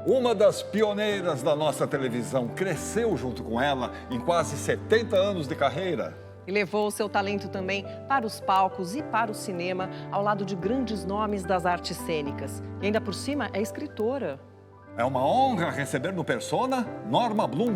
Uma das pioneiras da nossa televisão cresceu junto com ela em quase 70 anos de carreira. E levou o seu talento também para os palcos e para o cinema, ao lado de grandes nomes das artes cênicas. E ainda por cima é escritora. É uma honra receber no Persona Norma Bloom.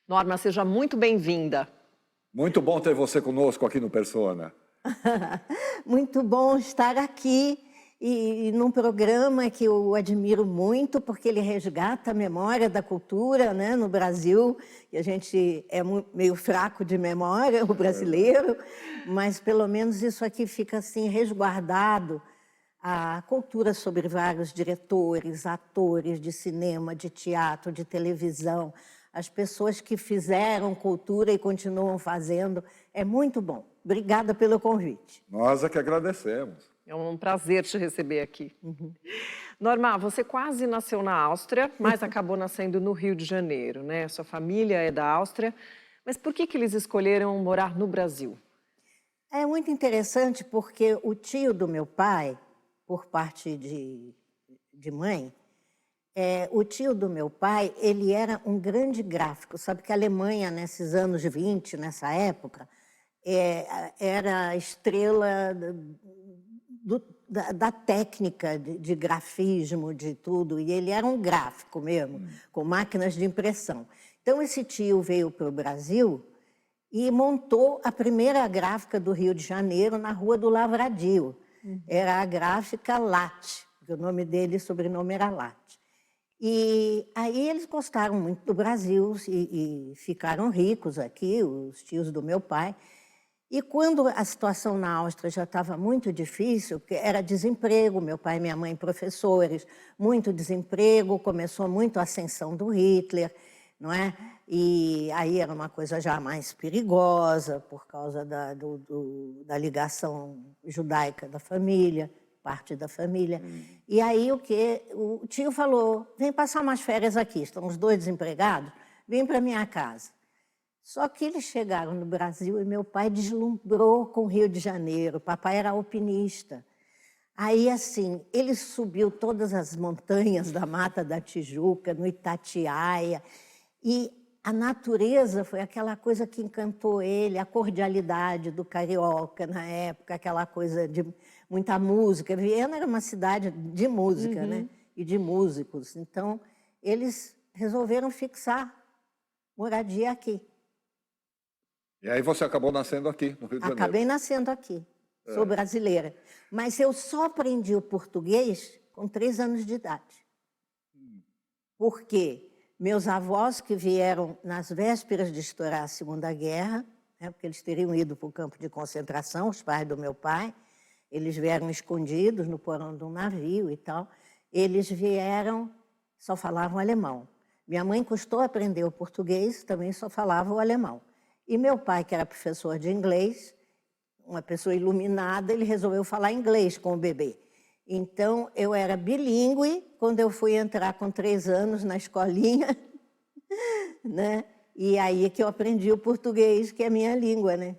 Norma, seja muito bem-vinda. Muito bom ter você conosco aqui no Persona. Muito bom estar aqui e num programa que eu admiro muito, porque ele resgata a memória da cultura, né, no Brasil. E a gente é meio fraco de memória, o brasileiro, mas pelo menos isso aqui fica assim resguardado. A cultura sobre vários diretores, atores de cinema, de teatro, de televisão, as pessoas que fizeram cultura e continuam fazendo. É muito bom. Obrigada pelo convite. Nós é que agradecemos. É um prazer te receber aqui. Norma, você quase nasceu na Áustria, mas acabou nascendo no Rio de Janeiro, né? Sua família é da Áustria. Mas por que eles escolheram morar no Brasil? É muito interessante porque o tio do meu pai, por parte de mãe, o tio do meu pai, ele era um grande gráfico. Sabe que a Alemanha, nesses anos 20, nessa época, era a estrela da técnica de grafismo, de tudo. E ele era um gráfico mesmo, com máquinas de impressão. Então, esse tio veio para o Brasil e montou a primeira gráfica do Rio de Janeiro na Rua do Lavradio. Era a gráfica Latte, porque o nome dele, o sobrenome era Latte. E aí eles gostaram muito do Brasil e ficaram ricos aqui, os tios do meu pai. E quando a situação na Áustria já estava muito difícil, porque era desemprego, meu pai e minha mãe professores, muito desemprego, começou muito a ascensão do Hitler, não é? E aí era uma coisa já mais perigosa por causa da ligação judaica da família, parte da família. E aí o tio falou, vem passar umas férias aqui, estamos dois desempregados, vem para minha casa. Só que eles chegaram no Brasil e meu pai deslumbrou com o Rio de Janeiro, papai era alpinista. Aí, assim, ele subiu todas as montanhas da Mata da Tijuca, no Itatiaia, e a natureza foi aquela coisa que encantou ele, a cordialidade do carioca na época, aquela coisa de muita música. Viena era uma cidade de música, né? E de músicos. Então, eles resolveram fixar moradia aqui. E aí você acabou nascendo aqui, no Rio de Janeiro. Acabei nascendo aqui. Sou brasileira. Mas eu só aprendi o português com 3 anos de idade. Por quê? Meus avós, que vieram nas vésperas de estourar a Segunda Guerra, né, porque eles teriam ido para o campo de concentração, os pais do meu pai, eles vieram escondidos no porão de um navio e tal, eles vieram, só falavam alemão. Minha mãe custou aprender o português, também só falava o alemão. E meu pai, que era professor de inglês, uma pessoa iluminada, ele resolveu falar inglês com o bebê. Então, eu era bilíngue quando eu fui entrar com 3 anos na escolinha, né? E aí é que eu aprendi o português, que é a minha língua, né?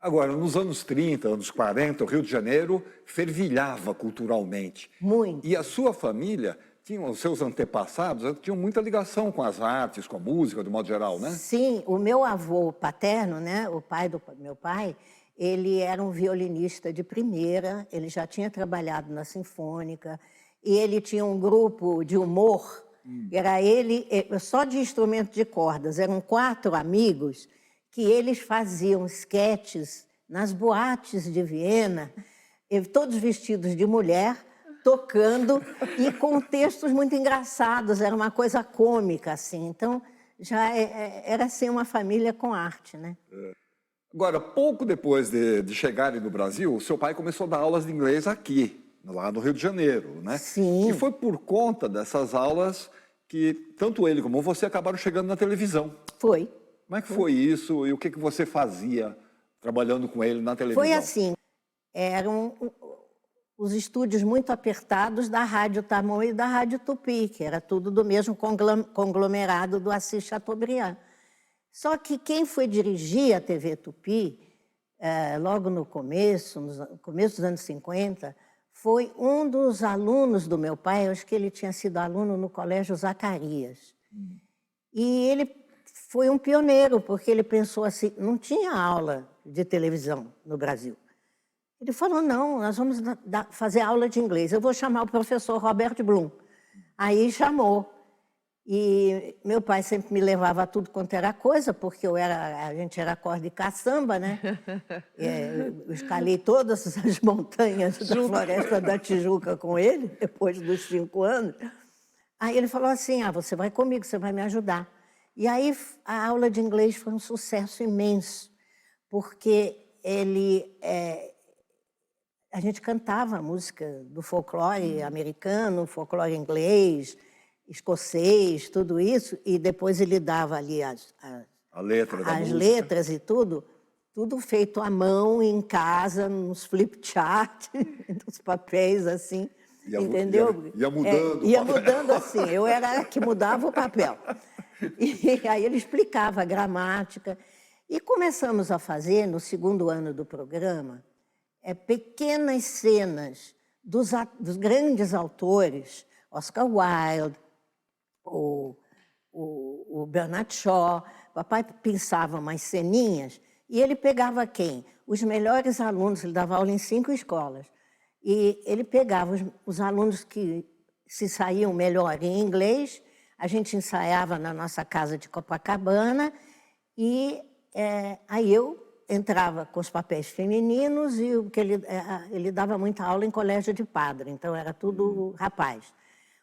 Agora, nos anos 30, anos 40, o Rio de Janeiro fervilhava culturalmente. Muito. E a sua família, os seus antepassados, tinham muita ligação com as artes, com a música, de modo geral, né? Sim, o meu avô paterno, né, o pai do meu pai, ele era um violinista de primeira, ele já tinha trabalhado na Sinfônica, e ele tinha um grupo de humor, era ele, só de instrumento de cordas, eram 4 amigos, que eles faziam esquetes nas boates de Viena, todos vestidos de mulher, tocando e com textos muito engraçados, era uma coisa cômica, assim. Então, já era assim uma família com arte, né? Agora, pouco depois de chegarem no Brasil, o seu pai começou a dar aulas de inglês aqui. lá no Rio de Janeiro, né? Sim. E foi por conta dessas aulas que tanto ele como você acabaram chegando na televisão. Foi. Como é que foi isso e o que você fazia trabalhando com ele na televisão? Foi assim, eram os estúdios muito apertados da Rádio Tamoio e da Rádio Tupi, que era tudo do mesmo conglomerado do Assis Chateaubriand. Só que quem foi dirigir a TV Tupi, logo no começo dos anos 50, foi um dos alunos do meu pai, eu acho que ele tinha sido aluno no Colégio Zacarias. E ele foi um pioneiro, porque ele pensou assim, não tinha aula de televisão no Brasil. Ele falou, não, nós vamos fazer aula de inglês, eu vou chamar o professor Robert Blum. Aí chamou. E meu pai sempre me levava a tudo quanto era coisa, porque a gente era corda e caçamba, né? Eu escalei todas as montanhas da Floresta da Tijuca com ele, depois dos 5 anos. Aí ele falou assim, você vai comigo, você vai me ajudar. E aí a aula de inglês foi um sucesso imenso, porque a gente cantava música do folclore americano, folclore inglês, escocês, tudo isso, e depois ele dava ali as letras e tudo feito à mão, em casa, nos flip chart, nos papéis assim, entendeu? Ia mudando. Ia mudando assim, eu era a que mudava o papel. E aí ele explicava a gramática. E começamos a fazer, no segundo ano do programa, pequenas cenas dos grandes autores, Oscar Wilde, o Bernard Shaw. Papai pensava umas ceninhas e ele pegava quem? Os melhores alunos, ele dava aula em 5 escolas. E ele pegava os alunos que se saíam melhor em inglês, a gente ensaiava na nossa casa de Copacabana e aí eu entrava com os papéis femininos e ele dava muita aula em colégio de padre, então era tudo rapaz.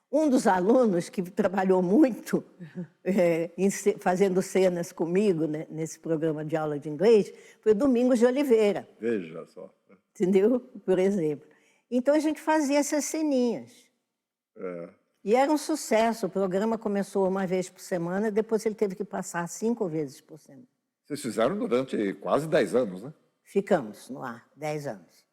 Um dos alunos que trabalhou muito fazendo cenas comigo, né, nesse programa de aula de inglês foi o Domingos de Oliveira. Veja só. Entendeu? Por exemplo. Então a gente fazia essas ceninhas. E era um sucesso. O programa começou uma vez por semana, depois ele teve que passar 5 vezes por semana. Vocês fizeram durante quase 10 anos, né? Ficamos no ar, 10 anos.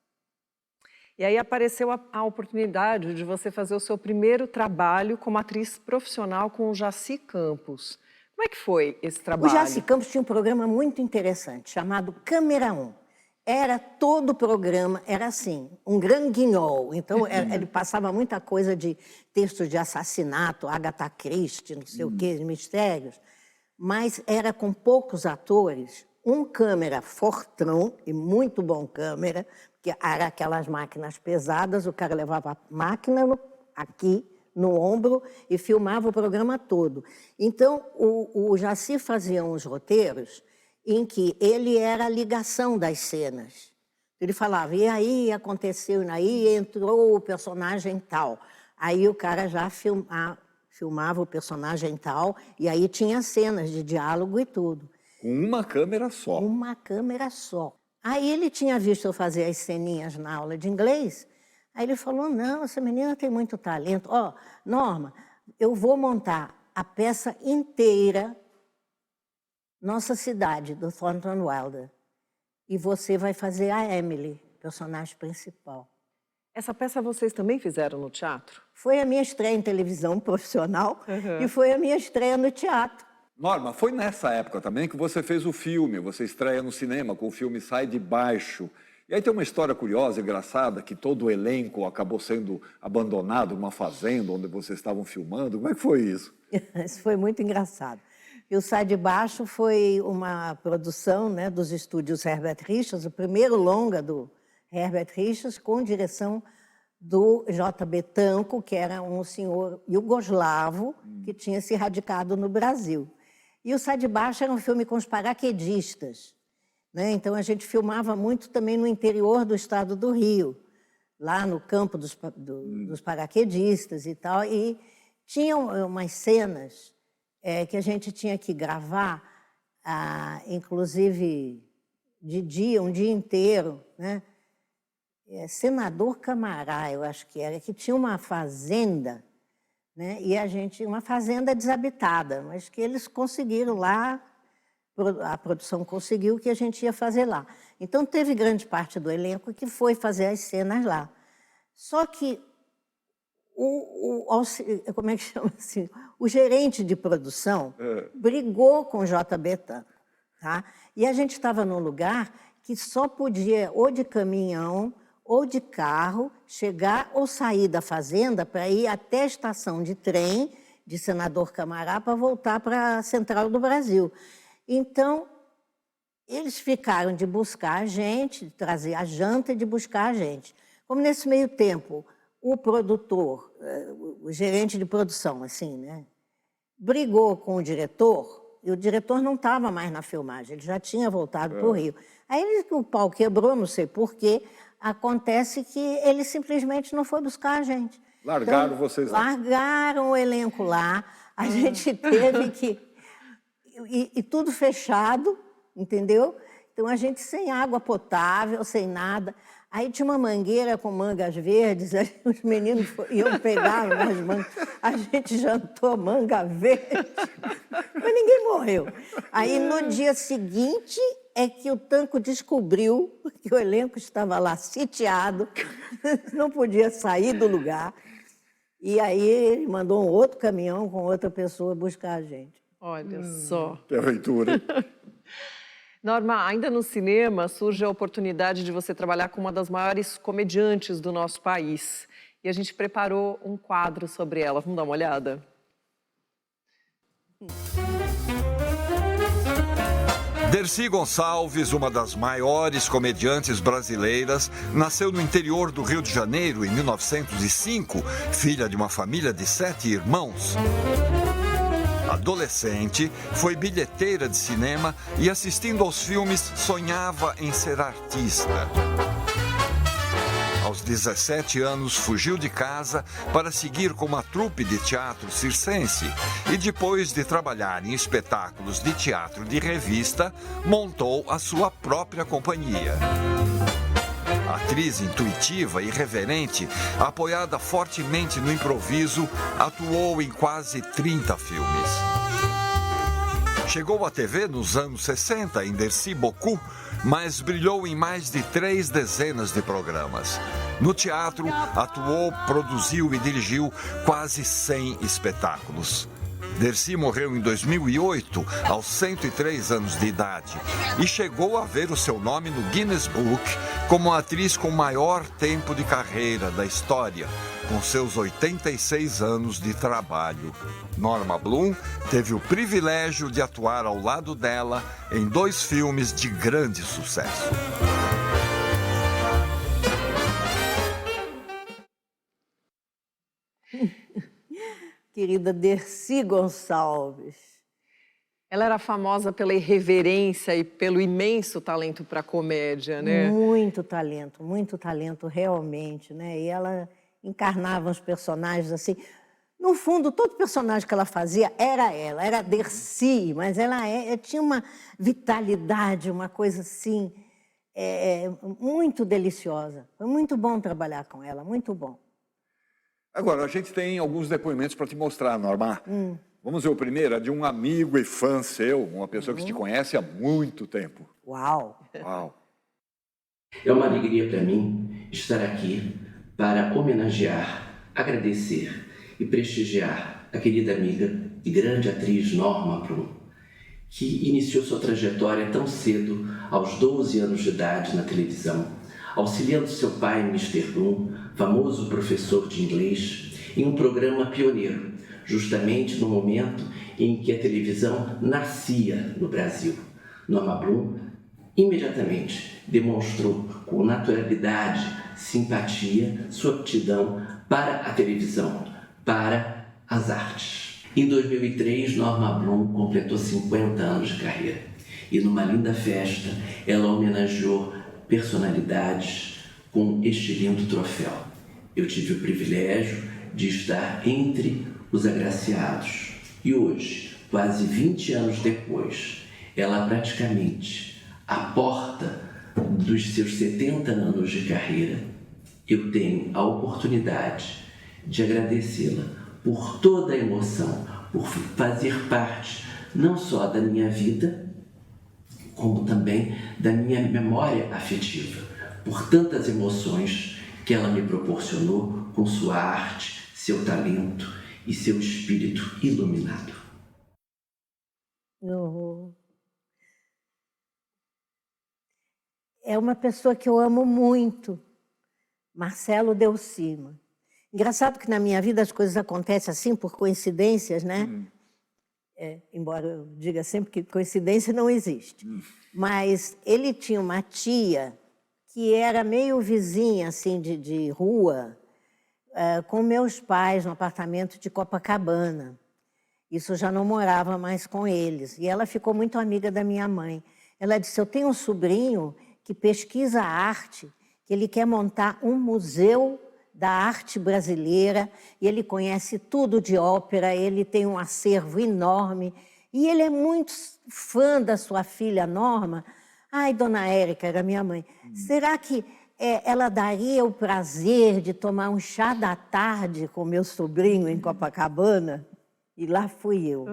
E aí apareceu a oportunidade de você fazer o seu primeiro trabalho como atriz profissional com o Jaci Campos. Como é que foi esse trabalho? O Jaci Campos tinha um programa muito interessante, chamado Câmera 1. Todo o programa, era assim, um grande guignol. Então, ele passava muita coisa de textos de assassinato, Agatha Christie, não sei o quê, mistérios. Mas era com poucos atores, um câmera fortão, e muito bom câmera, que era aquelas máquinas pesadas, o cara levava a máquina aqui no ombro e filmava o programa todo. Então, o Jaci fazia uns roteiros em que ele era a ligação das cenas. Ele falava, e aí aconteceu, e aí entrou o personagem tal. Aí o cara já filmava o personagem tal, e aí tinha cenas de diálogo e tudo. Com uma câmera só. Uma câmera só. Aí ele tinha visto eu fazer as ceninhas na aula de inglês, aí ele falou, não, essa menina tem muito talento. Norma, eu vou montar a peça inteira, Nossa Cidade, do Thornton Wilder, e você vai fazer a Emily, personagem principal. Essa peça vocês também fizeram no teatro? Foi a minha estreia em televisão profissional e foi a minha estreia no teatro. Norma, foi nessa época também que você fez o filme, você estreia no cinema com o filme Sai de Baixo. E aí tem uma história curiosa e engraçada, que todo o elenco acabou sendo abandonado numa fazenda onde vocês estavam filmando. Como é que foi isso? Isso foi muito engraçado. E o Sai de Baixo foi uma produção, né, dos estúdios Herbert Richards, o primeiro longa do Herbert Richards, com direção do J.B. Tanco, que era um senhor iugoslavo que tinha se radicado no Brasil. E o Sai de Baixo era um filme com os paraquedistas, né? Então a gente filmava muito também no interior do estado do Rio, lá no campo dos paraquedistas e tal. E tinham umas cenas que a gente tinha que gravar, inclusive de dia, um dia inteiro, né? Senador Camará, eu acho que era, que tinha uma fazenda, né? E uma fazenda desabitada, mas que eles conseguiram lá, a produção conseguiu que a gente ia fazer lá. Então teve grande parte do elenco que foi fazer as cenas lá. Só que como é que chama assim? O gerente de produção brigou com o JB Tanco, tá? E a gente estava num lugar que só podia ou de caminhão ou de carro chegar ou sair da fazenda para ir até a estação de trem de Senador Camará para voltar para a Central do Brasil. Então, eles ficaram de buscar a gente, de trazer a janta e de buscar a gente. Como nesse meio tempo, o produtor, o gerente de produção, assim, né, brigou com o diretor, e o diretor não estava mais na filmagem, ele já tinha voltado para o Rio. Aí o pau quebrou, não sei porquê, acontece que ele simplesmente não foi buscar a gente. Largaram então, vocês lá? Largaram o elenco lá, a gente teve que... E tudo fechado, entendeu? Então a gente sem água potável, sem nada. Aí tinha uma mangueira com mangas verdes, aí os meninos iam pegar umas mangas. A gente jantou manga verde, mas ninguém morreu. Aí no dia seguinte é que o Tanco descobriu que o elenco estava lá sitiado, não podia sair do lugar. E aí ele mandou um outro caminhão com outra pessoa buscar a gente. Olha só. Que aventura. Norma, ainda no cinema surge a oportunidade de você trabalhar com uma das maiores comediantes do nosso país. E a gente preparou um quadro sobre ela. Vamos dar uma olhada? Dercy Gonçalves, uma das maiores comediantes brasileiras, nasceu no interior do Rio de Janeiro em 1905, filha de uma família de 7 irmãos. Adolescente, foi bilheteira de cinema e, assistindo aos filmes, sonhava em ser artista. Aos 17 anos, fugiu de casa para seguir com uma trupe de teatro circense e, depois de trabalhar em espetáculos de teatro de revista, montou a sua própria companhia. Atriz intuitiva e irreverente, apoiada fortemente no improviso, atuou em quase 30 filmes. Chegou à TV nos anos 60 em Dercy Bocu, mas brilhou em mais de 3 dezenas de programas. No teatro, atuou, produziu e dirigiu quase 100 espetáculos. Dercy morreu em 2008, aos 103 anos de idade, e chegou a ver o seu nome no Guinness Book como a atriz com maior tempo de carreira da história, com seus 86 anos de trabalho. Norma Bloom teve o privilégio de atuar ao lado dela em 2 filmes de grande sucesso. Querida Dercy Gonçalves. Ela era famosa pela irreverência e pelo imenso talento para a comédia, né? Muito talento realmente, né? E ela encarnava os personagens assim. No fundo, todo personagem que ela fazia era Dercy, mas ela tinha uma vitalidade, uma coisa assim, muito deliciosa. Foi muito bom trabalhar com ela, muito bom. Agora, a gente tem alguns depoimentos para te mostrar, Norma. Vamos ver o primeiro, é de um amigo e fã seu, uma pessoa que te conhece há muito tempo. Uau! Uau! É uma alegria para mim estar aqui para homenagear, agradecer e prestigiar a querida amiga e grande atriz Norma Bloom, que iniciou sua trajetória tão cedo, aos 12 anos de idade, na televisão, auxiliando seu pai, Mr. Bloom, famoso professor de inglês, em um programa pioneiro, justamente no momento em que a televisão nascia no Brasil. Norma Bloom imediatamente demonstrou com naturalidade, simpatia, sua aptidão para a televisão, para as artes. Em 2003, Norma Bloom completou 50 anos de carreira e, numa linda festa, ela homenageou personalidades com este lindo troféu. Eu tive o privilégio de estar entre os agraciados e hoje, quase 20 anos depois, ela praticamente, à porta dos seus 70 anos de carreira, eu tenho a oportunidade de agradecê-la por toda a emoção, por fazer parte não só da minha vida, como também da minha memória afetiva, por tantas emoções que ela me proporcionou com sua arte, seu talento e seu espírito iluminado. É uma pessoa que eu amo muito, Marcelo Delcima. Engraçado que na minha vida as coisas acontecem assim por coincidências, né? Embora eu diga sempre que coincidência não existe. Mas ele tinha uma tia que era meio vizinha assim de rua, com meus pais no apartamento de Copacabana. Isso eu já não morava mais com eles. E ela ficou muito amiga da minha mãe. Ela disse, eu tenho um sobrinho que pesquisa arte, que ele quer montar um museu da arte brasileira, e ele conhece tudo de ópera, ele tem um acervo enorme, e ele é muito fã da sua filha Norma. Ai, dona Érica, era minha mãe, será que ela daria o prazer de tomar um chá da tarde com meu sobrinho em Copacabana? E lá fui eu.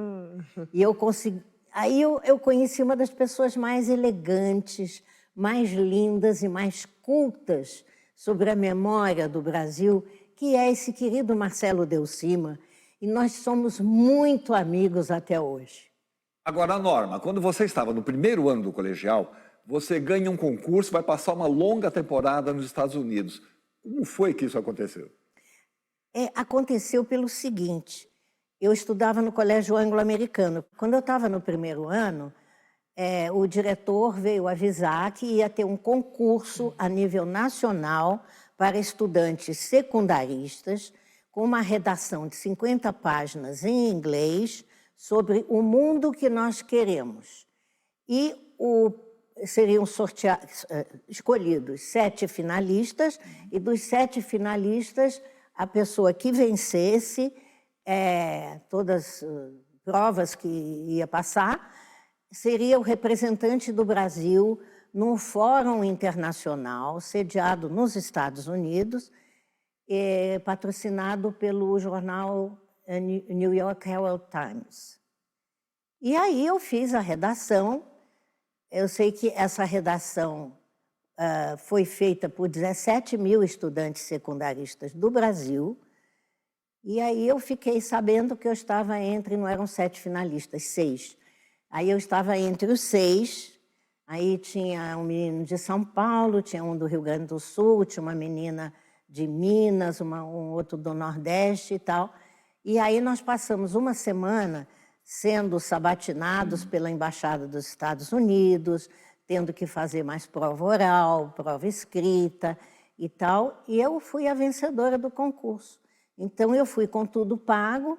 E eu consegui... Aí eu conheci uma das pessoas mais elegantes, mais lindas e mais cultas sobre a memória do Brasil, que é esse querido Marcelo Delcima. E nós somos muito amigos até hoje. Agora, Norma, quando você estava no primeiro ano do colegial, você ganha um concurso, vai passar uma longa temporada nos Estados Unidos. Como foi que isso aconteceu? Aconteceu pelo seguinte, eu estudava no colégio anglo-americano. Quando eu estava no primeiro ano, o diretor veio avisar que ia ter um concurso a nível nacional para estudantes secundaristas, com uma redação de 50 páginas em inglês sobre o mundo que nós queremos. E seriam escolhidos 7 finalistas, e dos 7 finalistas, a pessoa que vencesse todas as provas que ia passar, seria o representante do Brasil num fórum internacional sediado nos Estados Unidos, patrocinado pelo jornal New York Herald Times. E aí eu fiz a redação. Eu sei que essa redação foi feita por 17 mil estudantes secundaristas do Brasil. E aí eu fiquei sabendo que eu estava não eram 7 finalistas, 6. Aí eu estava entre os 6, aí tinha um menino de São Paulo, tinha um do Rio Grande do Sul, tinha uma menina de Minas, um outro do Nordeste e tal. E aí nós passamos uma semana sendo sabatinados pela Embaixada dos Estados Unidos, tendo que fazer mais prova oral, prova escrita e tal, e eu fui a vencedora do concurso. Então eu fui com tudo pago,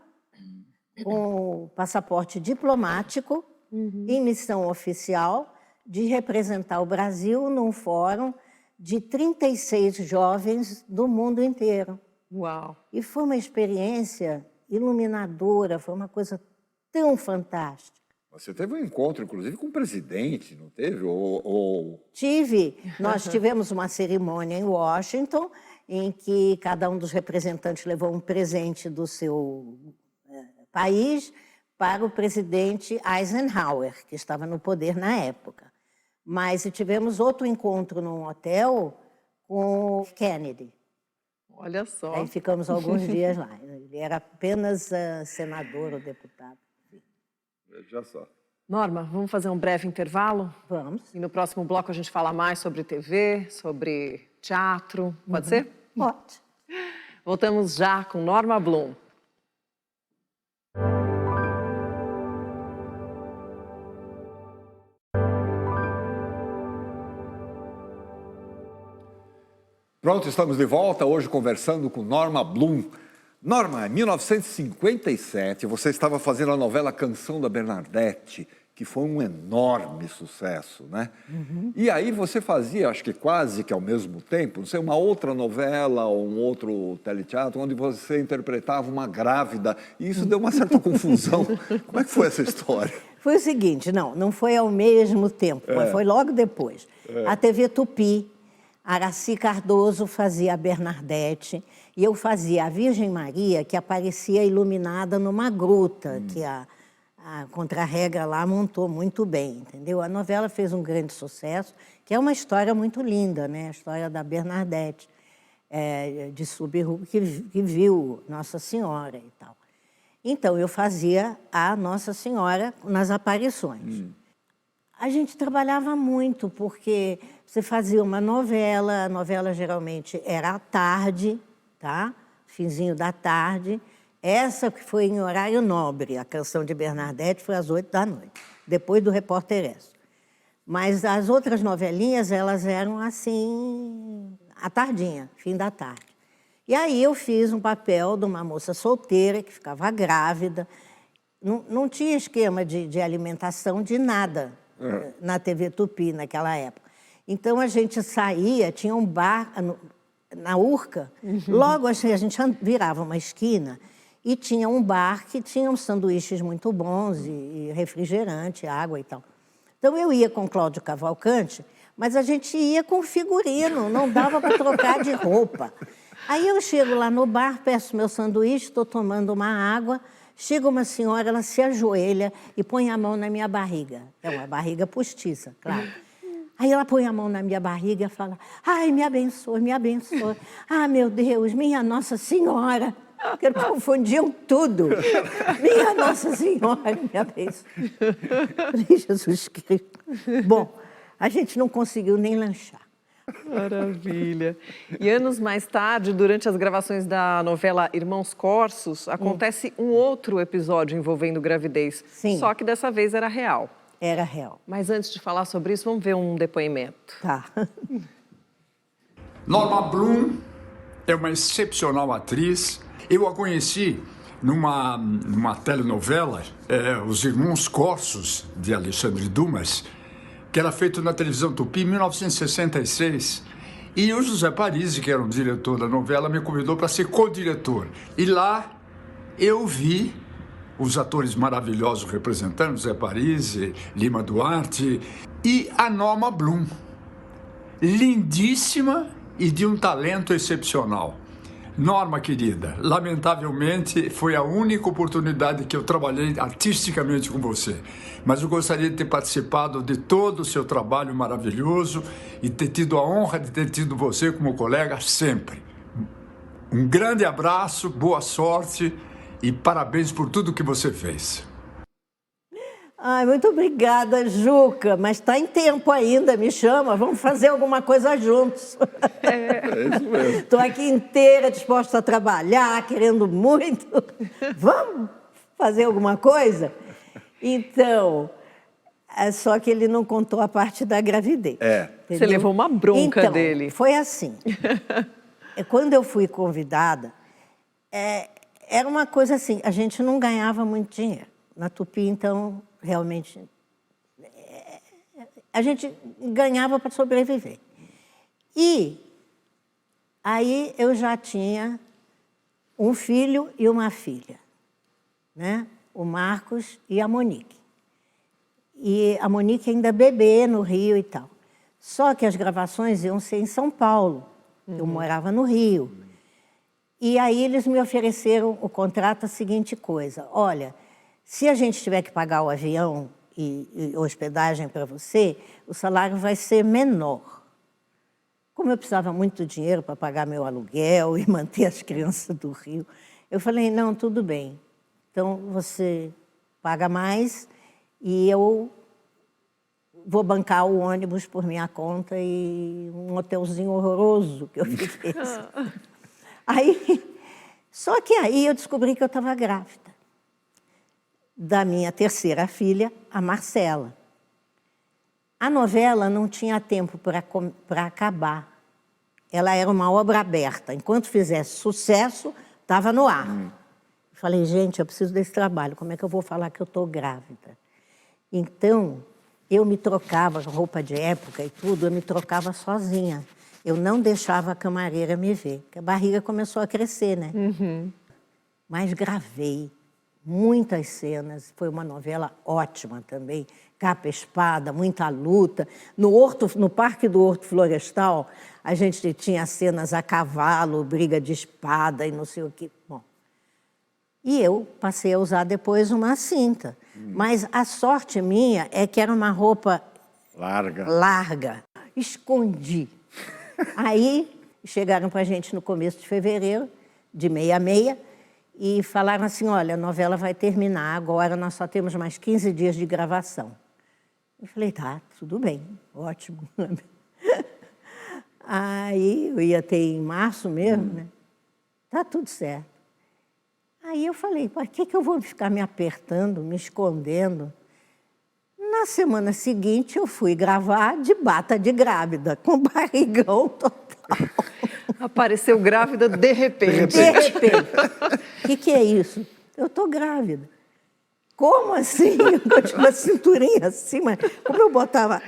com passaporte diplomático, em missão oficial, de representar o Brasil num fórum de 36 jovens do mundo inteiro. Uau! E foi uma experiência iluminadora, foi uma coisa tão fantástica. Você teve um encontro, inclusive, com o presidente, não teve? Tive. Nós tivemos uma cerimônia em Washington, em que cada um dos representantes levou um presente do seu país para o presidente Eisenhower, que estava no poder na época. Mas tivemos outro encontro num hotel com Kennedy. Olha só. Aí ficamos alguns dias lá. Ele era apenas senador ou deputado. Veja só. Norma, vamos fazer um breve intervalo? Vamos. E no próximo bloco a gente fala mais sobre TV, sobre teatro. Pode ser? Pode. Voltamos já com Norma Blum. Pronto, estamos de volta, hoje conversando com Norma Blum. Norma, em 1957, você estava fazendo a novela Canção da Bernadette, que foi um enorme sucesso, né? E aí você fazia, acho que quase que ao mesmo tempo, não sei, uma outra novela ou um outro teleteatro, onde você interpretava uma grávida, e isso deu uma certa confusão. Como é que foi essa história? Foi o seguinte, não foi ao mesmo tempo, mas foi logo depois. A TV Tupi Araci Cardoso fazia a Bernadette e eu fazia a Virgem Maria, que aparecia iluminada numa gruta, que a Contra-Regra lá montou muito bem, entendeu? A novela fez um grande sucesso, que é uma história muito linda, né? A história da Bernadette, de Subiru, que viu Nossa Senhora e tal. Então, eu fazia a Nossa Senhora nas aparições. A gente trabalhava muito, porque você fazia uma novela, a novela geralmente era à tarde, tá? Finzinho da tarde. Essa que foi em horário nobre, a Canção de Bernadette, foi às 8 da noite, depois do Repórter Écio. Mas as outras novelinhas, elas eram assim, à tardinha, fim da tarde. E aí eu fiz um papel de uma moça solteira que ficava grávida. Não tinha esquema de alimentação de nada na TV Tupi naquela época. Então a gente saía, tinha um bar na Urca, logo assim, a gente virava uma esquina e tinha um bar que tinha uns sanduíches muito bons e refrigerante, água e tal. Então eu ia com Cláudio Cavalcante, mas a gente ia com figurino, não dava para trocar de roupa. Aí eu chego lá no bar, peço meu sanduíche, estou tomando uma água, chega uma senhora, ela se ajoelha e põe a mão na minha barriga. É uma barriga postiça, claro. Aí ela põe a mão na minha barriga e fala, ai, me abençoe, me abençoe. Ah, meu Deus, minha Nossa Senhora. Porque eles confundiam tudo. Minha Nossa Senhora, me abençoe. Falei, Jesus Cristo. Bom, a gente não conseguiu nem lanchar. Maravilha. E anos mais tarde, durante as gravações da novela Irmãos Corsos, acontece um outro episódio envolvendo gravidez. Sim. Só que dessa vez era real. Era real. Mas antes de falar sobre isso, vamos ver um depoimento. Tá. Norma Bloom é uma excepcional atriz. Eu a conheci numa telenovela, Os Irmãos Corsos, de Alexandre Dumas, que era feito na televisão Tupi em 1966. E o José Parisi, que era o diretor da novela, me convidou para ser co-diretor. E lá eu vi os atores maravilhosos representando, José Parisi, Lima Duarte e a Norma Bloom. Lindíssima e de um talento excepcional. Norma, querida, lamentavelmente foi a única oportunidade que eu trabalhei artisticamente com você. Mas eu gostaria de ter participado de todo o seu trabalho maravilhoso e ter tido a honra de ter tido você como colega sempre. Um grande abraço, boa sorte e parabéns por tudo que você fez. Ai, muito obrigada, Juca. Mas está em tempo ainda, me chama. Vamos fazer alguma coisa juntos. É isso mesmo. Estou aqui inteira, disposta a trabalhar, querendo muito. Vamos fazer alguma coisa? Então, só que ele não contou a parte da gravidez. Você levou uma bronca então, dele. Foi assim. Quando eu fui convidada, era uma coisa assim, a gente não ganhava muito dinheiro. Na Tupi, então, realmente, a gente ganhava para sobreviver. E aí eu já tinha um filho e uma filha, né? O Marcos e a Monique. E a Monique ainda bebê no Rio e tal. Só que as gravações iam ser em São Paulo. Eu morava no Rio. E aí eles me ofereceram o contrato, a seguinte coisa. Olha, se a gente tiver que pagar o avião e hospedagem para você, o salário vai ser menor. Como eu precisava muito de dinheiro para pagar meu aluguel e manter as crianças do Rio, eu falei, não, tudo bem. Então, você paga mais e eu vou bancar o ônibus por minha conta e um hotelzinho horroroso que eu fiquei. Aí, só que aí eu descobri que eu estava grávida da minha terceira filha, a Marcela. A novela não tinha tempo para acabar. Ela era uma obra aberta. Enquanto fizesse sucesso, estava no ar. Falei, gente, eu preciso desse trabalho. Como é que eu vou falar que eu estou grávida? Então, eu me trocava, roupa de época e tudo, eu me trocava sozinha. Eu não deixava a camareira me ver, porque a barriga começou a crescer, né? Mas gravei muitas cenas. Foi uma novela ótima também. capa e espada, muita luta. No Parque do Horto Florestal, a gente tinha cenas a cavalo, briga de espada e não sei o quê. Bom, e eu passei a usar depois uma cinta. Mas a sorte minha é que era uma roupa larga. Escondi. Aí chegaram para a gente no começo de fevereiro, de 66, e falaram assim, olha, a novela vai terminar agora, nós só temos mais 15 dias de gravação. Eu falei, tá, tudo bem, ótimo. Aí eu ia ter em março mesmo, né? Tá tudo certo. Aí eu falei, para que eu vou ficar me apertando, me escondendo? Na semana seguinte eu fui gravar de bata de grávida, com barrigão total. Apareceu grávida de repente. De repente. O que é isso? Eu estou grávida. Como assim? Eu tinha uma cinturinha assim, mas como eu botava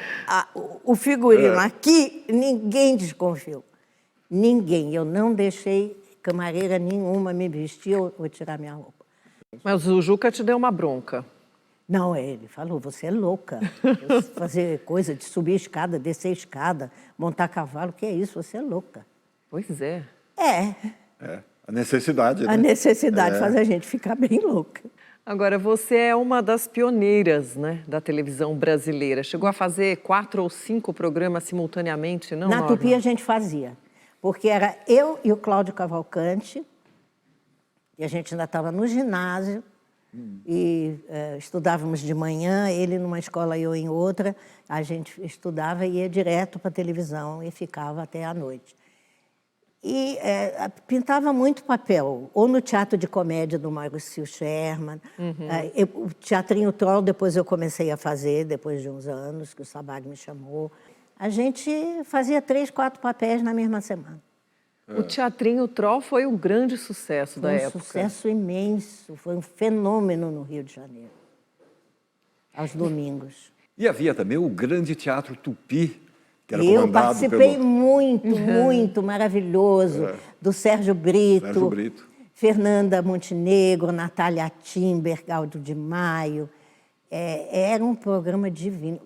o figurino aqui, ninguém desconfiou. Ninguém. Eu não deixei camareira nenhuma me vestir ou tirar minha roupa. Mas o Juca te deu uma bronca. Não, ele falou, você é louca. Fazer coisa de subir escada, descer escada, montar cavalo, o que é isso? Você é louca. Pois é. É. A necessidade, né? A necessidade faz a gente ficar bem louca. Agora, você é uma das pioneiras, né, da televisão brasileira. Chegou a fazer 4 ou 5 programas simultaneamente, não, Na Norma? Tupi a gente fazia, porque era eu e o Cláudio Cavalcante, e a gente ainda estava no ginásio, e estudávamos de manhã, ele numa escola e eu em outra, a gente estudava e ia direto para a televisão e ficava até à noite. E pintava muito papel, ou no Teatro de Comédia do Maurício Sherman, o Teatrinho Troll depois eu comecei a fazer, depois de uns anos, que o Sabag me chamou. A gente fazia 3, 4 papéis na mesma semana. O Teatrinho Troll foi um grande sucesso da época. Foi um sucesso imenso, foi um fenômeno no Rio de Janeiro, aos domingos. E havia também o Grande Teatro Tupi, que era Eu comandado participei pelo... muito, maravilhoso, do Sérgio Brito, Sérgio Brito. Fernanda Montenegro, Natália Timber, Galdo de Maio. Era um programa divino.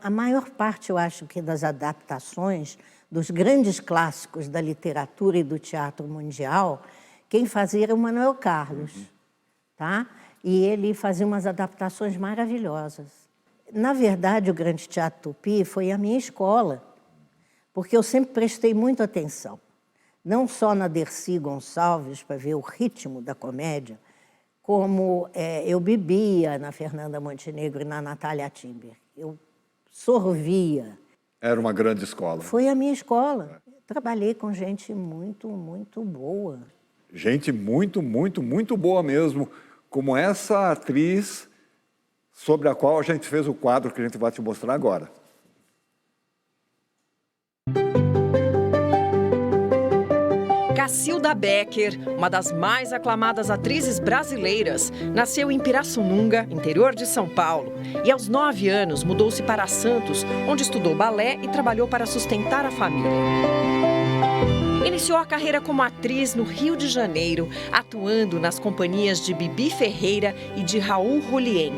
A maior parte, eu acho, que das adaptações dos grandes clássicos da literatura e do teatro mundial, quem fazia era o Manuel Carlos, tá? E ele fazia umas adaptações maravilhosas. Na verdade, o Grande Teatro Tupi foi a minha escola, porque eu sempre prestei muita atenção, não só na Dercy Gonçalves, para ver o ritmo da comédia, como eu bebia na Fernanda Montenegro e na Natália Timber. Eu sorvia. Era uma grande escola. Foi a minha escola. Trabalhei com gente muito, muito boa. Gente muito, muito, muito boa mesmo, como essa atriz sobre a qual a gente fez o quadro que a gente vai te mostrar agora. Cacilda Becker, uma das mais aclamadas atrizes brasileiras, nasceu em Pirassununga, interior de São Paulo. E aos 9 anos mudou-se para Santos, onde estudou balé e trabalhou para sustentar a família. Iniciou a carreira como atriz no Rio de Janeiro, atuando nas companhias de Bibi Ferreira e de Raul Julien.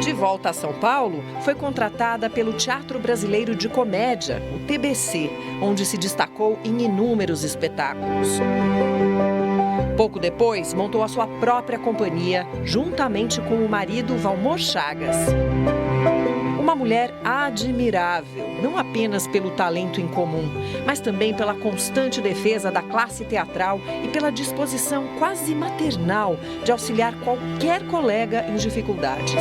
De volta a São Paulo, foi contratada pelo Teatro Brasileiro de Comédia, o TBC, onde se destacou em inúmeros espetáculos. Pouco depois, montou a sua própria companhia, juntamente com o marido Valmor Chagas. Uma mulher admirável, não apenas pelo talento incomum, mas também pela constante defesa da classe teatral e pela disposição quase maternal de auxiliar qualquer colega em dificuldades.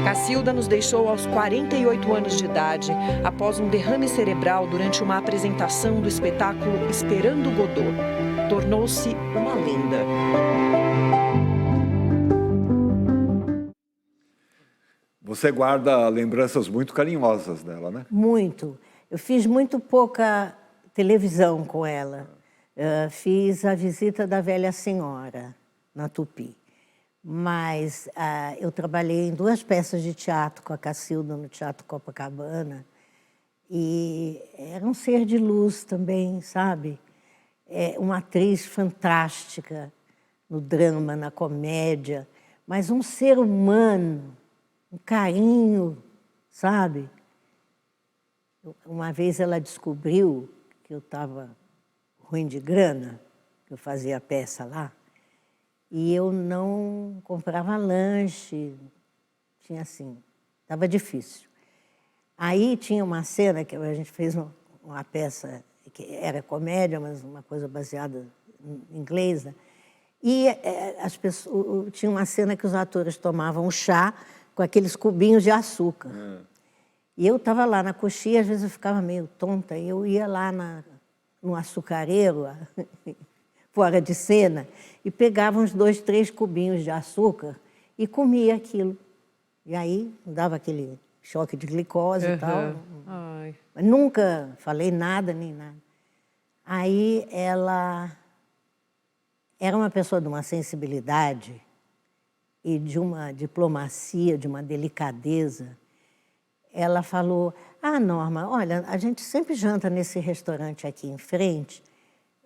Cacilda nos deixou aos 48 anos de idade, após um derrame cerebral durante uma apresentação do espetáculo Esperando Godot. Tornou-se uma lenda. Você guarda lembranças muito carinhosas dela, né? Muito. Eu fiz muito pouca televisão com ela. Fiz a visita da velha senhora na Tupi. Mas eu trabalhei em 2 peças de teatro com a Cacilda no Teatro Copacabana. E era um ser de luz também, sabe? Uma atriz fantástica no drama, na comédia. mas um ser humano, um carinho, sabe? Uma vez ela descobriu que eu estava ruim de grana, que eu fazia peça lá, e eu não comprava lanche, tinha assim, estava difícil. Aí tinha uma cena que a gente fez uma peça que era comédia, mas uma coisa baseada em inglês, né? E as pessoas, tinha uma cena que os atores tomavam chá com aqueles cubinhos de açúcar. E eu estava lá na coxinha, às vezes eu ficava meio tonta, e eu ia lá no açucareiro, fora de cena, e pegava uns 2, 3 cubinhos de açúcar e comia aquilo. E aí dava aquele choque de glicose e tal. Ai. Mas nunca falei nada, nem nada. Aí ela era uma pessoa de uma sensibilidade e de uma diplomacia, de uma delicadeza. Ela falou, Norma, olha, a gente sempre janta nesse restaurante aqui em frente,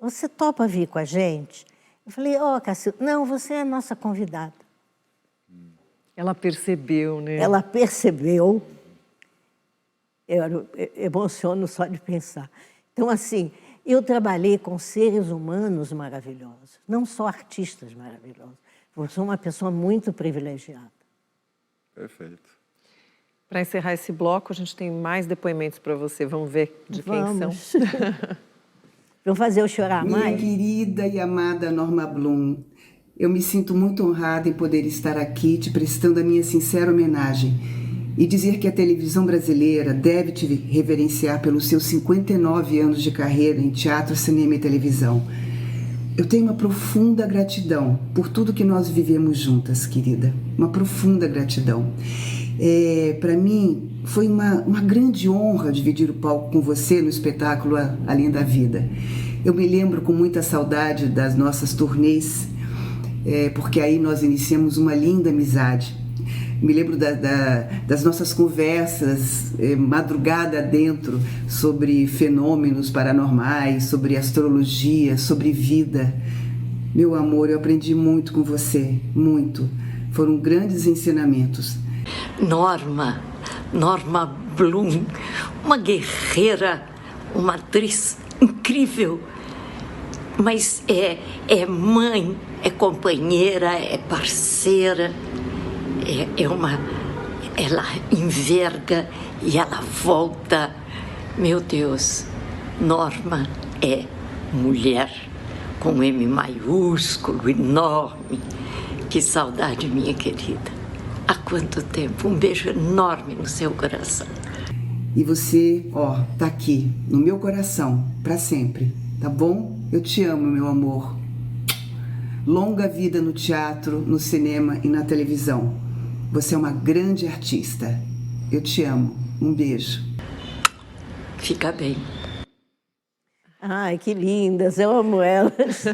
você topa vir com a gente? Eu falei, Cacilda, não, você é a nossa convidada. Ela percebeu, né? Ela percebeu. Eu emociono só de pensar. Então, assim, eu trabalhei com seres humanos maravilhosos, não só artistas maravilhosos. Eu sou uma pessoa muito privilegiada. Perfeito. Para encerrar esse bloco, a gente tem mais depoimentos para você. Vamos ver de quem são. Vamos fazer eu chorar mais? Minha querida e amada Norma Bloom, eu me sinto muito honrada em poder estar aqui te prestando a minha sincera homenagem e dizer que a televisão brasileira deve te reverenciar pelos seus 59 anos de carreira em teatro, cinema e televisão. Eu tenho uma profunda gratidão por tudo que nós vivemos juntas, querida. Uma profunda gratidão. Para mim, foi uma grande honra dividir o palco com você no espetáculo Além da Vida. Eu me lembro com muita saudade das nossas turnês, porque aí nós iniciamos uma linda amizade. Me lembro das nossas conversas, madrugada dentro, sobre fenômenos paranormais, sobre astrologia, sobre vida. Meu amor, eu aprendi muito com você, muito. Foram grandes ensinamentos. Norma Bloom, uma guerreira, uma atriz incrível, mas é mãe, é companheira, é parceira, ela enverga e ela volta. Meu Deus, Norma é mulher, com M maiúsculo, enorme. Que saudade, minha querida. Há quanto tempo? Um beijo enorme no seu coração. E você, tá aqui, no meu coração, para sempre, tá bom? Eu te amo, meu amor. Longa vida no teatro, no cinema e na televisão. Você é uma grande artista. Eu te amo. Um beijo. Fica bem. Ai, que lindas, eu amo elas.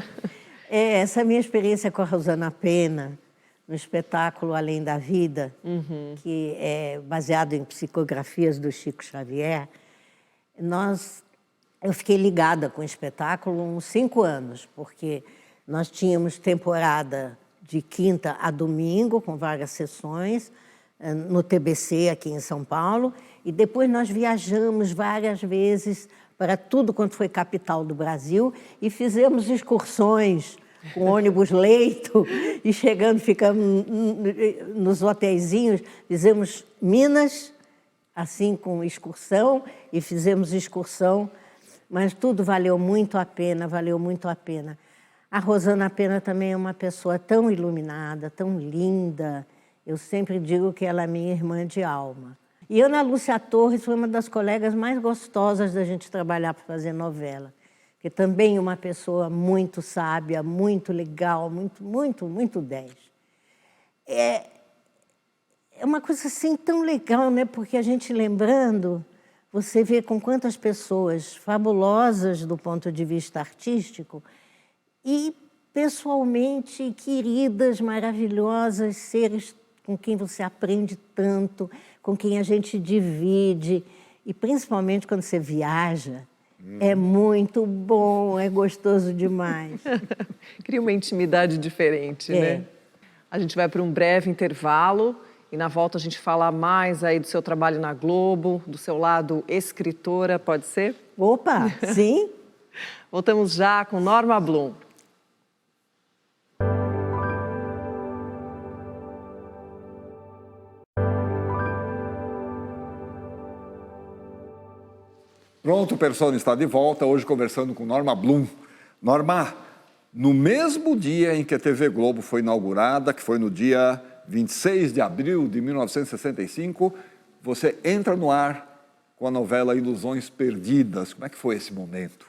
Essa é a minha experiência com a Rosana Pena, no espetáculo Além da Vida, que é baseado em psicografias do Chico Xavier. Eu fiquei ligada com o espetáculo uns 5 anos, porque nós tínhamos temporada de quinta a domingo, com várias sessões, no TBC aqui em São Paulo, e depois nós viajamos várias vezes para tudo quanto foi capital do Brasil e fizemos excursões com ônibus-leito e ficamos nos hotelzinhos, fizemos Minas, assim, com excursão, e fizemos excursão, mas tudo valeu muito a pena, valeu muito a pena. A Rosana Pena também é uma pessoa tão iluminada, tão linda. Eu sempre digo que ela é minha irmã de alma. E Ana Lúcia Torres foi uma das colegas mais gostosas da gente trabalhar para fazer novela, que também é uma pessoa muito sábia, muito legal, muito 10. É uma coisa assim tão legal, né? Porque a gente lembrando, você vê com quantas pessoas fabulosas do ponto de vista artístico e pessoalmente queridas, maravilhosas, seres com quem você aprende tanto, com quem a gente divide, e principalmente quando você viaja, é muito bom, é gostoso demais. Cria uma intimidade diferente, né? A gente vai para um breve intervalo e na volta a gente fala mais aí do seu trabalho na Globo, do seu lado escritora, pode ser? Opa, sim. Voltamos já com Norma Blum. Pronto, o Persona está de volta, hoje conversando com Norma Blum. Norma, no mesmo dia em que a TV Globo foi inaugurada, que foi no dia 26 de abril de 1965, você entra no ar com a novela Ilusões Perdidas. Como é que foi esse momento?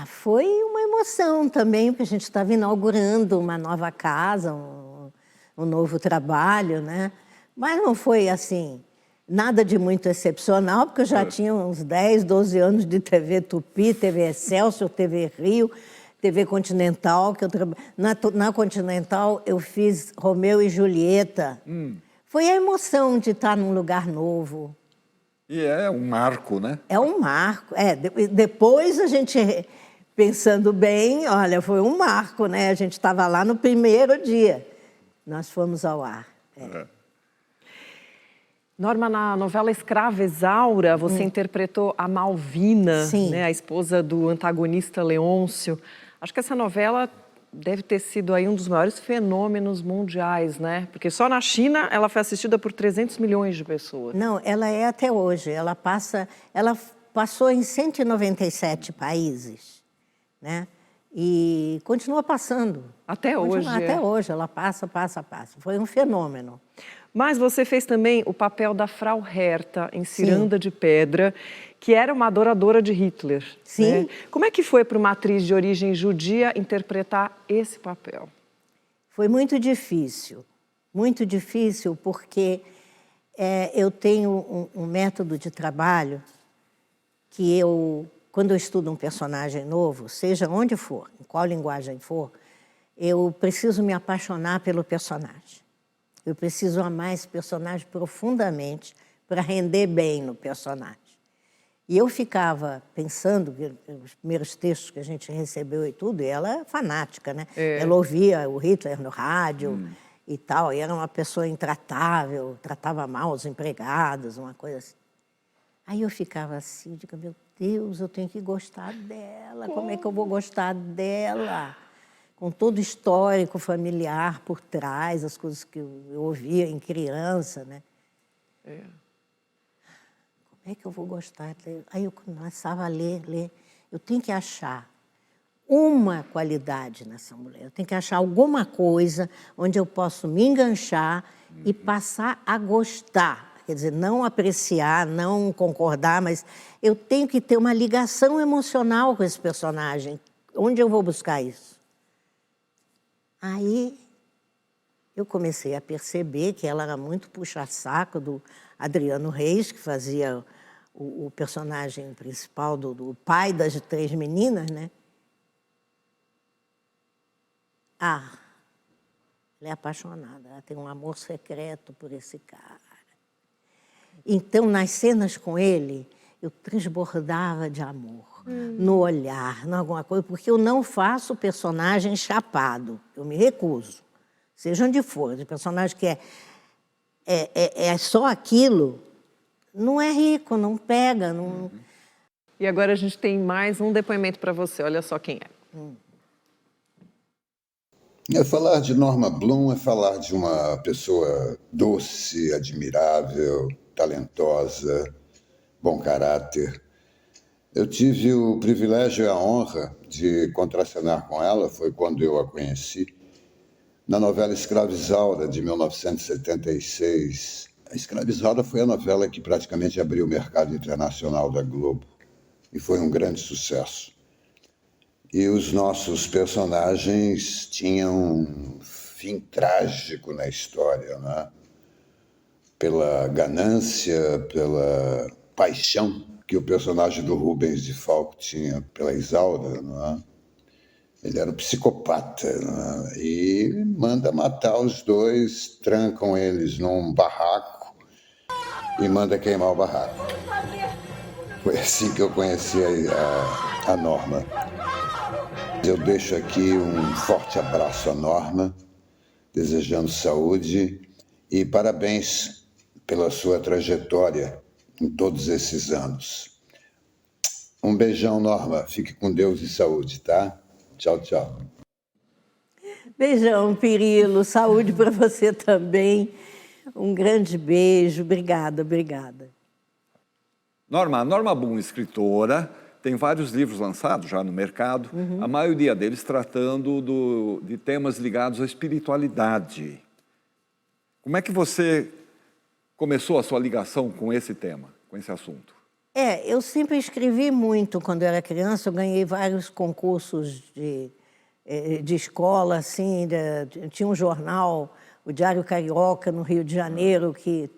Foi uma emoção também, porque a gente estava inaugurando uma nova casa, um novo trabalho, né? Mas não foi assim... Nada de muito excepcional, porque eu já tinha uns 10, 12 anos de TV Tupi, TV Excelsior, TV Rio, TV Continental. Que eu na Continental eu fiz Romeu e Julieta. Foi a emoção de estar num lugar novo. E é um marco, né? É um marco. Depois a gente, pensando bem, olha, foi um marco, né? A gente estava lá no primeiro dia. Nós fomos ao ar. Norma, na novela Escrava Isaura, você interpretou a Malvina, né, a esposa do antagonista Leôncio. Acho que essa novela deve ter sido aí um dos maiores fenômenos mundiais, né? Porque só na China ela foi assistida por 300 milhões de pessoas. Não, ela é até hoje. Ela passou em 197 países, né? E continua passando. Até hoje. Até hoje, ela passa. Foi um fenômeno. Mas você fez também o papel da Frau Herta em Ciranda de Pedra, que era uma adoradora de Hitler. Sim. Né? Como é que foi para uma atriz de origem judia interpretar esse papel? Foi muito difícil porque eu tenho um método de trabalho que quando eu estudo um personagem novo, seja onde for, em qual linguagem for, eu preciso me apaixonar pelo personagem. Eu preciso amar esse personagem profundamente para render bem no personagem. E eu ficava pensando, os primeiros textos que a gente recebeu e tudo, e ela é fanática, né? Ela ouvia o Hitler no rádio e tal, e era uma pessoa intratável, tratava mal os empregados, uma coisa assim. Aí eu ficava assim, digo, meu Deus, eu tenho que gostar dela, como é que eu vou gostar dela? Com todo o histórico familiar por trás, as coisas que eu ouvia em criança, né? Como é que eu vou gostar dela? Aí eu começava a ler. Eu tenho que achar uma qualidade nessa mulher. Eu tenho que achar alguma coisa onde eu posso me enganchar e passar a gostar. Quer dizer, não apreciar, não concordar, mas eu tenho que ter uma ligação emocional com esse personagem. Onde eu vou buscar isso? Aí eu comecei a perceber que ela era muito puxa-saco do Adriano Reis, que fazia o personagem principal do pai das 3 meninas, né? Ela é apaixonada, ela tem um amor secreto por esse cara. Então, nas cenas com ele, eu transbordava de amor. No olhar, em alguma coisa, porque eu não faço personagem chapado, eu me recuso, seja onde for. O personagem que é só aquilo, não é rico, não pega. Não... E agora a gente tem mais um depoimento para você, olha só quem é. Falar de Norma Blum é falar de uma pessoa doce, admirável, talentosa, bom caráter. Eu tive o privilégio e a honra de contracenar com ela, foi quando eu a conheci, na novela Escrava Isaura, de 1976. A Escrava Isaura foi a novela que praticamente abriu o mercado internacional da Globo e foi um grande sucesso. E os nossos personagens tinham um fim trágico na história, né? Pela ganância, pela paixão que o personagem do Rubens de Falco tinha pela Isaura, não é? Ele era um psicopata, não é? E manda matar os dois, trancam eles num barraco e manda queimar o barraco. Foi assim que eu conheci a Norma. Eu deixo aqui um forte abraço à Norma, desejando saúde e parabéns pela sua trajetória em todos esses anos. Um beijão, Norma. Fique com Deus e saúde, tá? Tchau, tchau. Beijão, Pirilo. Saúde para você também. Um grande beijo. Obrigada, obrigada. Norma Bloom, escritora, tem vários livros lançados já no mercado, a maioria deles tratando de temas ligados à espiritualidade. Como é que você começou a sua ligação com esse tema, com esse assunto? Eu sempre escrevi muito quando eu era criança. Eu ganhei vários concursos de escola, assim. Tinha um jornal, o Diário Carioca, no Rio de Janeiro, que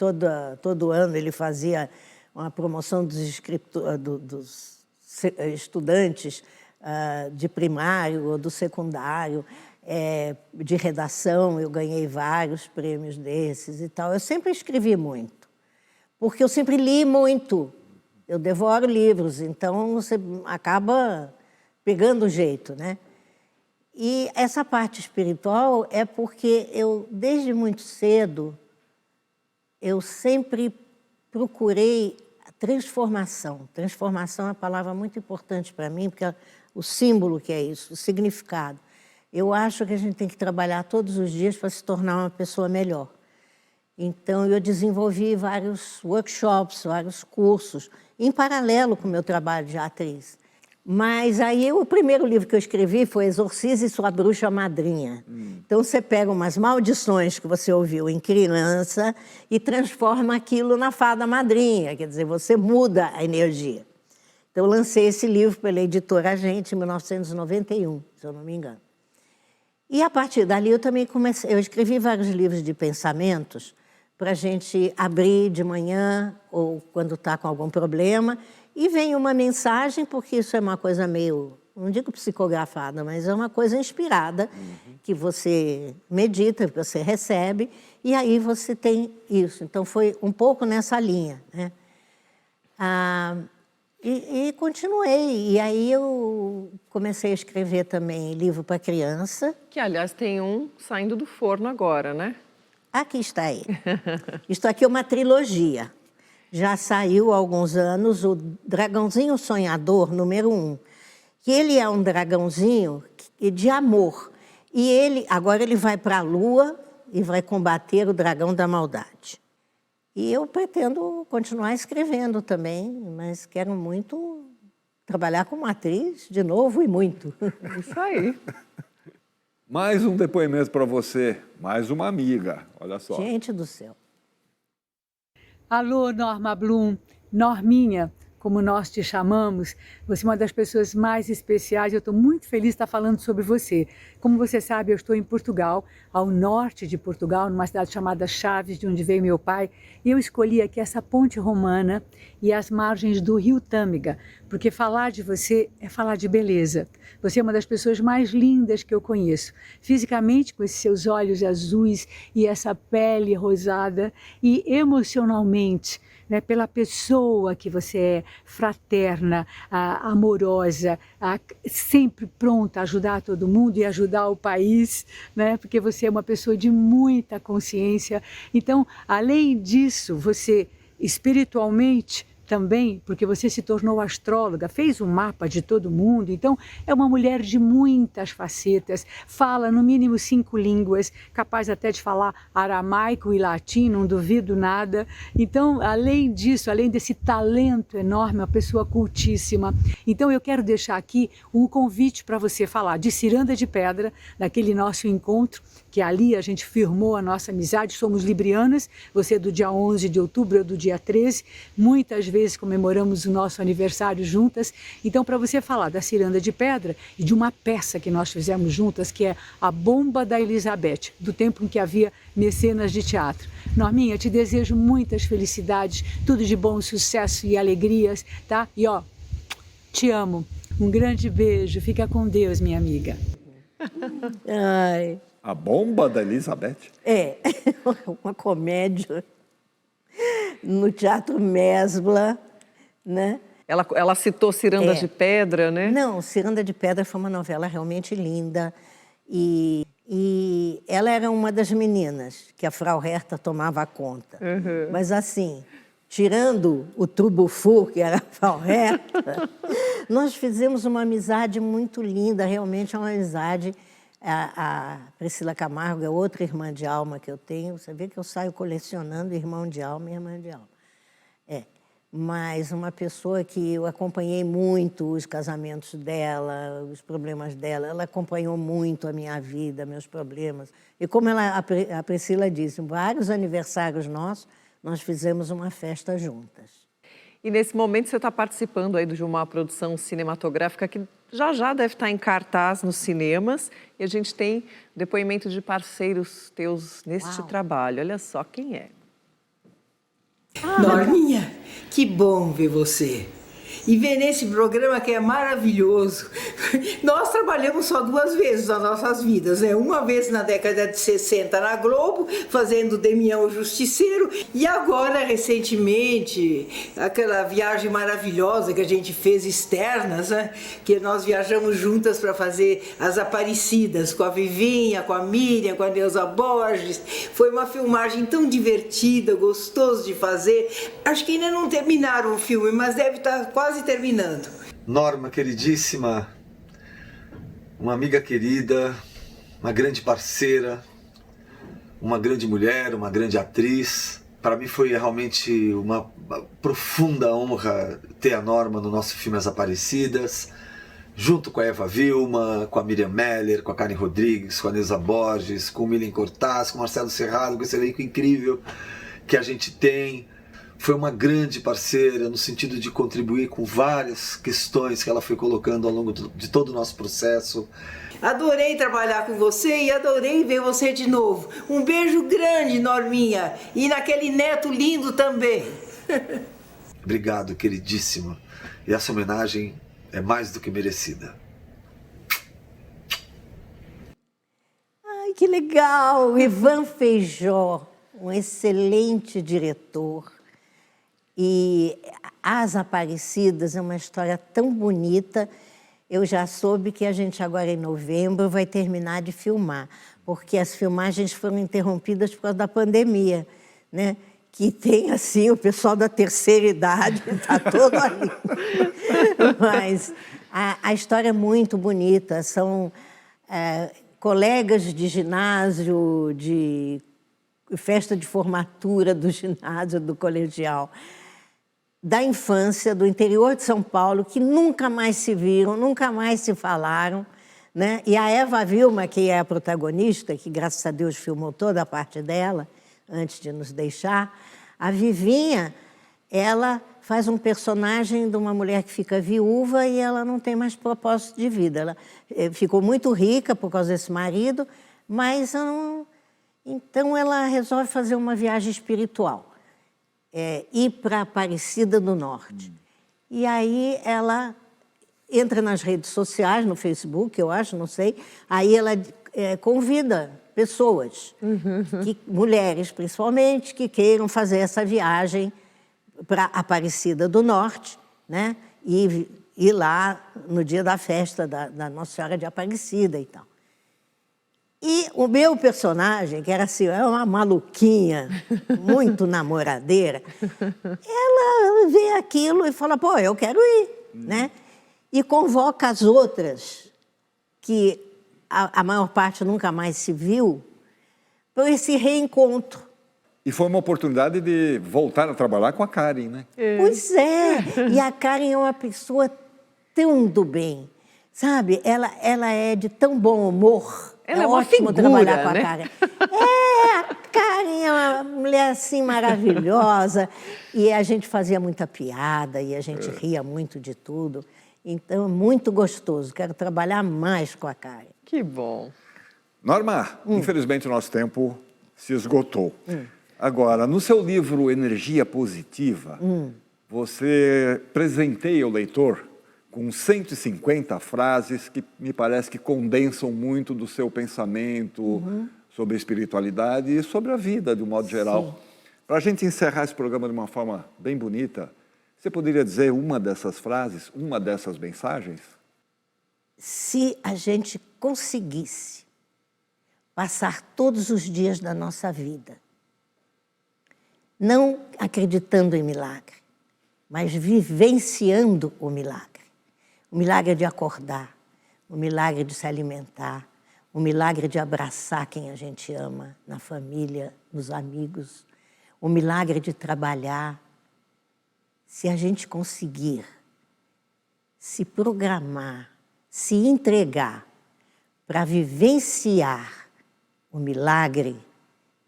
todo ano ele fazia uma promoção dos estudantes de primário ou do secundário, de redação. Eu ganhei vários prêmios desses e tal. Eu sempre escrevi muito, porque eu sempre li muito. Eu devoro livros, então você acaba pegando o jeito, né? E essa parte espiritual é porque eu, desde muito cedo, eu sempre procurei a transformação. Transformação é uma palavra muito importante para mim, porque o símbolo que é isso, o significado. Eu acho que a gente tem que trabalhar todos os dias para se tornar uma pessoa melhor. Então, eu desenvolvi vários workshops, vários cursos, em paralelo com o meu trabalho de atriz. Mas aí, o primeiro livro que eu escrevi foi Exorcize Sua Bruxa Madrinha. Então, você pega umas maldições que você ouviu em criança e transforma aquilo na fada madrinha. Quer dizer, você muda a energia. Então, eu lancei esse livro pela editora Agente em 1991, se eu não me engano. E, a partir dali, eu também comecei... Eu escrevi vários livros de pensamentos para a gente abrir de manhã ou quando está com algum problema. E vem uma mensagem, porque isso é uma coisa meio, não digo psicografada, mas é uma coisa inspirada, que você medita, que você recebe, e aí você tem isso. Então, foi um pouco nessa linha, né? E continuei. E aí eu comecei a escrever também livro para criança. Que, aliás, tem um saindo do forno agora, né? Aqui está ele. Isto aqui é uma trilogia. Já saiu há alguns anos o Dragãozinho Sonhador, número 1. Que ele é um dragãozinho de amor. E agora ele vai para a Lua e vai combater o dragão da maldade. E eu pretendo continuar escrevendo também, mas quero muito trabalhar como atriz de novo e muito. Isso aí. Mais um depoimento para você, mais uma amiga, olha só. Gente do céu. Alô, Norma Bloom, Norminha, como nós te chamamos, você é uma das pessoas mais especiais. Eu estou muito feliz de estar falando sobre você. Como você sabe, eu estou em Portugal, ao norte de Portugal, numa cidade chamada Chaves, de onde veio meu pai, e eu escolhi aqui essa ponte romana e as margens do rio Tâmega, porque falar de você é falar de beleza. Você é uma das pessoas mais lindas que eu conheço, fisicamente, com esses seus olhos azuis e essa pele rosada, e emocionalmente, né, pela pessoa que você é, fraterna, amorosa, sempre pronta a ajudar todo mundo e ajudar o país, né, porque você é uma pessoa de muita consciência. Então, além disso, você espiritualmente também, porque você se tornou astróloga, fez um mapa de todo mundo, então é uma mulher de muitas facetas, fala no mínimo 5 línguas, capaz até de falar aramaico e latim, não duvido nada. Então, além disso, além desse talento enorme, uma pessoa cultíssima. Então, eu quero deixar aqui um convite para você falar de Ciranda de Pedra, daquele nosso encontro, que ali a gente firmou a nossa amizade. Somos librianas, você é do dia 11 de outubro, eu do dia 13, muitas vezes comemoramos o nosso aniversário juntas. Então, para você falar da Ciranda de Pedra e de uma peça que nós fizemos juntas, que é A Bomba da Elizabeth, do tempo em que havia mecenas de teatro. Norminha, te desejo muitas felicidades, tudo de bom, sucesso e alegrias, tá? E ó, te amo. Um grande beijo, fica com Deus, minha amiga. Ai. A Bomba da Elizabeth? É, uma comédia no Teatro Mesbla, né? Ela citou Ciranda de Pedra, né? Não, Ciranda de Pedra foi uma novela realmente linda. E E ela era uma das meninas que a Frau Herta tomava conta. Mas assim, tirando o Trubufu, que era a Frau Herta, nós fizemos uma amizade muito linda, realmente é uma amizade. A Priscila Camargo é outra irmã de alma que eu tenho. Você vê que eu saio colecionando irmão de alma e irmã de alma. Mas uma pessoa que eu acompanhei muito os casamentos dela, os problemas dela. Ela acompanhou muito a minha vida, meus problemas. E como a Priscila disse, vários aniversários nossos, nós fizemos uma festa juntas. E nesse momento você está participando aí de uma produção cinematográfica que já deve estar em cartaz nos cinemas. E a gente tem depoimento de parceiros teus neste trabalho. Olha só quem é. Norminha, que bom ver você. E ver nesse programa que é maravilhoso. Nós trabalhamos só 2 vezes nas nossas vidas, né? Uma vez na década de 60 na Globo, fazendo Demião o Justiceiro, e agora, recentemente, aquela viagem maravilhosa que a gente fez externas, né? Que nós viajamos juntas para fazer As Aparecidas, com a Vivinha, com a Miriam, com a Neuza Borges. Foi uma filmagem tão divertida, gostoso de fazer. Acho que ainda não terminaram o filme, mas deve estar quase terminando. Norma, queridíssima, uma amiga querida, uma grande parceira, uma grande mulher, uma grande atriz. Para mim foi realmente uma profunda honra ter a Norma no nosso filme As Aparecidas, junto com a Eva Vilma, com a Miriam Meller, com a Karen Rodrigues, com a Neuza Borges, com o Milen Cortaz, com o Marcelo Serrado, com esse elenco incrível que a gente tem. Foi uma grande parceira no sentido de contribuir com várias questões que ela foi colocando ao longo de todo o nosso processo. Adorei trabalhar com você e adorei ver você de novo. Um beijo grande, Norminha, e naquele neto lindo também. Obrigado, queridíssima. E essa homenagem é mais do que merecida. Ai, que legal! Ivan Feijó, um excelente diretor. E As Aparecidas é uma história tão bonita. Eu já soube que a gente agora em novembro vai terminar de filmar, porque as filmagens foram interrompidas por causa da pandemia, né? Que tem, assim, o pessoal da terceira idade, está todo ali. Mas a história é muito bonita. São colegas de ginásio, de festa de formatura do ginásio, do colegial, da infância, do interior de São Paulo, que nunca mais se viram, nunca mais se falaram, né? E a Eva Vilma, que é a protagonista, que graças a Deus filmou toda a parte dela, antes de nos deixar, a Vivinha, ela faz um personagem de uma mulher que fica viúva e ela não tem mais propósito de vida. Ela ficou muito rica por causa desse marido, mas então ela resolve fazer uma viagem espiritual. Ir para Aparecida do Norte. E aí ela entra nas redes sociais, no Facebook, eu acho, não sei, aí ela convida pessoas, mulheres principalmente, que queiram fazer essa viagem para Aparecida do Norte, né? E ir lá no dia da festa da Nossa Senhora de Aparecida e tal. E o meu personagem, que era assim, uma maluquinha, muito namoradeira, ela vê aquilo e fala, pô, eu quero ir, né? E convoca as outras, que a maior parte nunca mais se viu, para esse reencontro. E foi uma oportunidade de voltar a trabalhar com a Karen, né? Pois é, e a Karen é uma pessoa tão do bem, sabe? Ela é de tão bom humor. Ela é uma ótimo figura, trabalhar com a né? Karen. A Karen é uma mulher assim maravilhosa. E a gente fazia muita piada e a gente ria muito de tudo. Então, é muito gostoso. Quero trabalhar mais com a Karen. Que bom. Norma, infelizmente o nosso tempo se esgotou. Agora, no seu livro Energia Positiva, você presenteia o leitor com 150 frases que me parece que condensam muito do seu pensamento sobre a espiritualidade e sobre a vida, de um modo geral. Para a gente encerrar esse programa de uma forma bem bonita, você poderia dizer uma dessas frases, uma dessas mensagens? Se a gente conseguisse passar todos os dias da nossa vida, não acreditando em milagre, mas vivenciando o milagre. O milagre de acordar, o milagre de se alimentar, o milagre de abraçar quem a gente ama, na família, nos amigos, o milagre de trabalhar. Se a gente conseguir se programar, se entregar para vivenciar o milagre,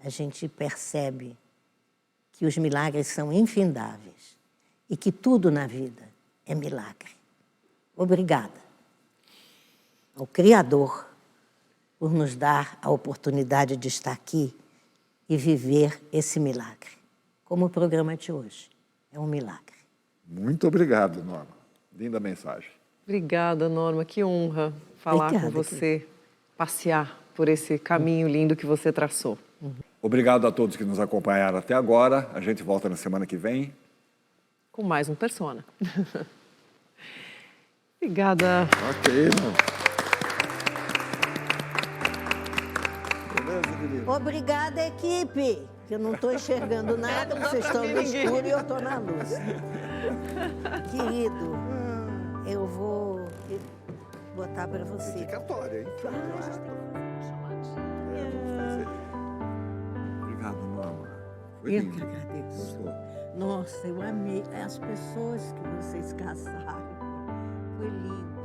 a gente percebe que os milagres são infindáveis e que tudo na vida é milagre. Obrigada ao Criador por nos dar a oportunidade de estar aqui e viver esse milagre, como o programa de hoje é um milagre. Muito obrigado, Norma. Linda mensagem. Obrigada, Norma. Que honra falar com você, passear por esse caminho lindo que você traçou. Obrigado a todos que nos acompanharam até agora. A gente volta na semana que vem. Com mais um Persona. Obrigada. Ok, Obrigada, equipe, que eu não estou enxergando nada, vocês estão no escuro e eu estou na luz. Querido, eu vou botar para você. Dedicatória, hein? Obrigado, Norma. Foi Eu lindo. que agradeço. Gostou? Nossa, eu amei as pessoas que vocês caçaram. Foi lindo.